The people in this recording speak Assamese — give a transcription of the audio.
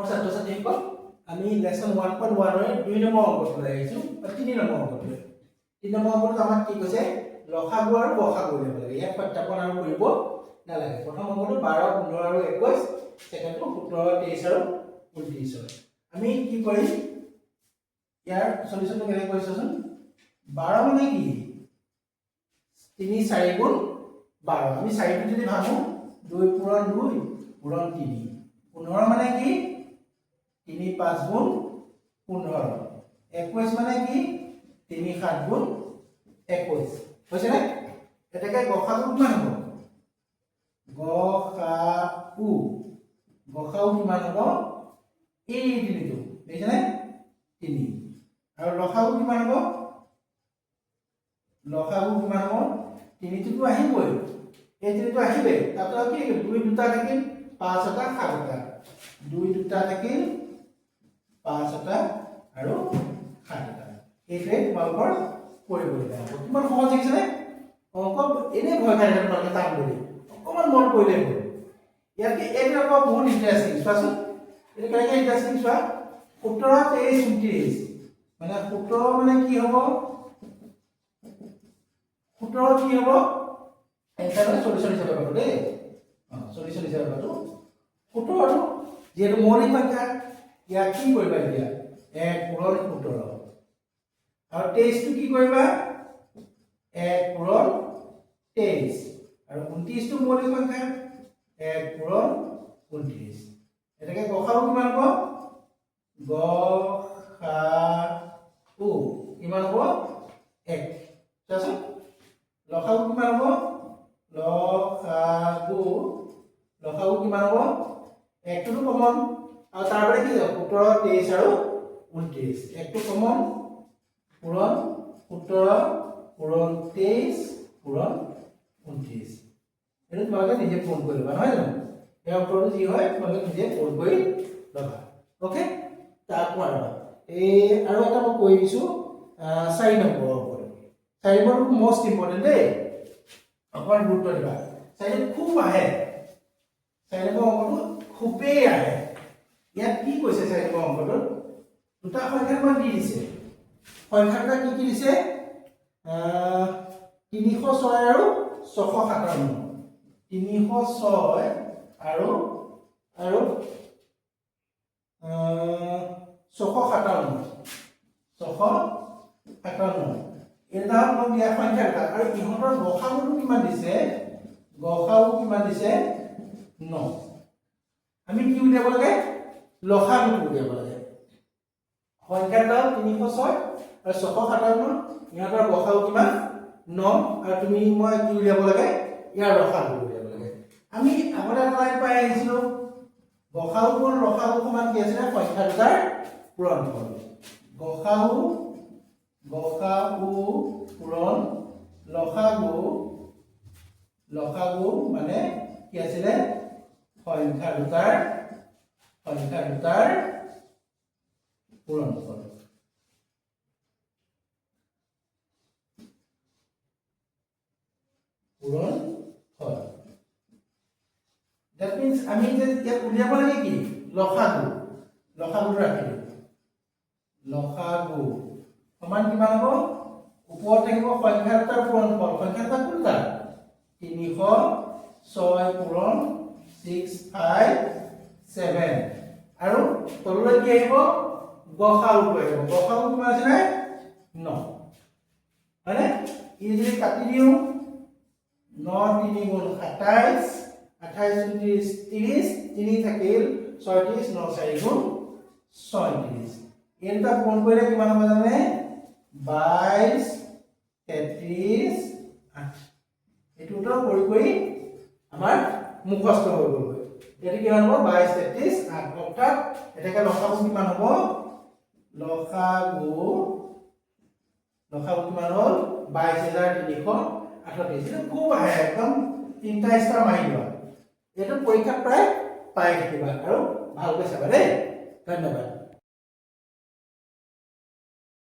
ছাত্ৰ ছাত্ৰীসকল আমি লেসন 1.1 ৰ 2 নম্বৰ অংকটো লৈ আহিছো 3 নম্বৰ অংকটো 3 নম্বৰ অংকটো আমাক কি কৈছে লসাগু আৰু গসাগু উলিয়াব লাগে ইয়াত সত্যাপন আৰু কৰিব নালাগে প্ৰথম অংকটো 12 15 আৰু 21 সেকেন্ডটো 17 23 আৰু 29 হয় আমি কি কৰিম ইয়াৰ সলিউশনটো কেনে কৰিছচোন 12 মানে কি 3 4 গুণ 12 আমি 4 টো যদি ভাঙো 2 পূৰণ 2 পূৰণ 3 15 মানে কি 3 5 গুণ 15 21 মানে কি 3 7 গুণ 21 হৈছে নে এটাকে গসাগু কিমান হ'ব গসাগু কিমান হ'ব এই তিনিটো দেখিছে নে 3 আৰু লসাগু কিমান হ'ব লসাগু কিমান হ'ব 3 টো আহিবই এই তিনিটো আহিবে তাৰপৰা কি 2 দুটা থাকিল 5 টা 7 টা 2 দুটা থাকিল 5 টা আৰু 7 টা এইটোৱে তোমালোকৰ কৰিবলগীয়া হ'ব কিমান সহজ হৈছে নে অংক এনে ভয় খাই তোমালোকে টান কৰি অকমান মন কৰিলে হ'ল ইয়াতে এটা বহুত ইন্টাৰেষ্টিং চোৱাচোন এটা কেনেকৈ ইন্টাৰেষ্টিং চোৱা 17 23 29 মানে 17 মানে কি হ'ব 17 কি হ'ব এনসাৰ মানে 40 হিচাপে পাব দেই 40 হিচাপে পাব 17 যেহেতু মৌলিক সংখ্যা ইয়াক কি কৰিবা এতিয়া 1 পূৰণ 17 আৰু 23 টো কি কৰিবা 1 পূৰণ 23 আৰু 29 টো মৌলিক সংখ্যা 1 পূৰণ 29 এটাকে গসাগু কিমান হ'ব গসাগু কিমান হ'ব 1 চাচোন লসাগু কিমান হ'ব লসাগু কিমান হ'ব 1 টো কমন আৰু তাৰপৰা কি যাব 17 23 আৰু 29 1 টো কমন পূৰণ 17 পূৰণ 23 পূৰণ 29 এটা তোমালোকে নিজে পূৰণ কৰি ল'বা নহয় জানো এই উত্তৰটো যি হয় তোমালোকে নিজে পূৰণ কৰি ল'বা ওকে তাৰপৰা এই আৰু এটা মই কৈ দিছো 4 নম্বৰ অংকটো 4 নম্বৰটো মোষ্ট ইম্পৰ্টেন্ট দেই অকমান গুৰুত্ব দিবা 4 খুব আহে 4 নম্বৰ অংকটো খুবেই আহে ইয়াত কি কৈছে 4 নম্বৰ অংকটো দুটা সংখ্যাৰ মান দি দিছে সংখ্যাটা কি দিছে 306 আৰু 657 306 আৰু 657 এটা হল দিয়া সংখ্যা এটা আৰু ইহঁতৰ গসাগুটো কিমান দিছে 9 আমি কি উলিয়াব লাগে লসাগুটো উলিয়াব লাগে সংখ্যাটা 306 আৰু 657 ইহঁতৰ গসাগু কিমান 9 আৰু তুমি মই কি উলিয়াব লাগে ইয়াৰ লসাগু উলিয়াব লাগে আমি আগতে এটা লাইন পাই আহিছিলো গসাগু আৰু লসাগু সমান কি আছে সংখ্যা দুটাৰ পূৰণফল গসাগু পূৰণ লসাগু মানে কি আছিল সংখ্যা দুটাৰ পূৰণফল that means আমি যে ইয়াত উলিয়াব লাগে কি লসাগু ৰাখিলো লসাগু সমান কিমান হ'ব ওপৰত থাকিব সংখ্যা দুটাৰ পূৰণফল সংখ্যা দুটা কোনটা 306 পূৰণ 657 আৰু তললৈ কি আহিব গসাগু আহিব গসাগু কিমান আছে 9 হয়নে ই যদি কাটি দিও 9 3 গুণ 28 28 30 3 থাকিল 36 9 4 গুণ 36 এটা পূৰণ কৰিলে কিমান হ'ব জানে 22 33 8 এই দুটা কৰি আমাৰ মুখস্থ হৈ গ'ল এটি কিমান হ'ব 22 33 8 অৰ্থাৎ এটাকে লসাগু কিমান হ'ব লসাগু কিমান হ'ল 22338 খুব আহে একদম তিনটা ষ্টাৰ মাৰি লোৱা এইটো পৰীক্ষাত প্ৰায় পাই থাকিবা আৰু ভালকৈ চাবা দেই ধন্যবাদ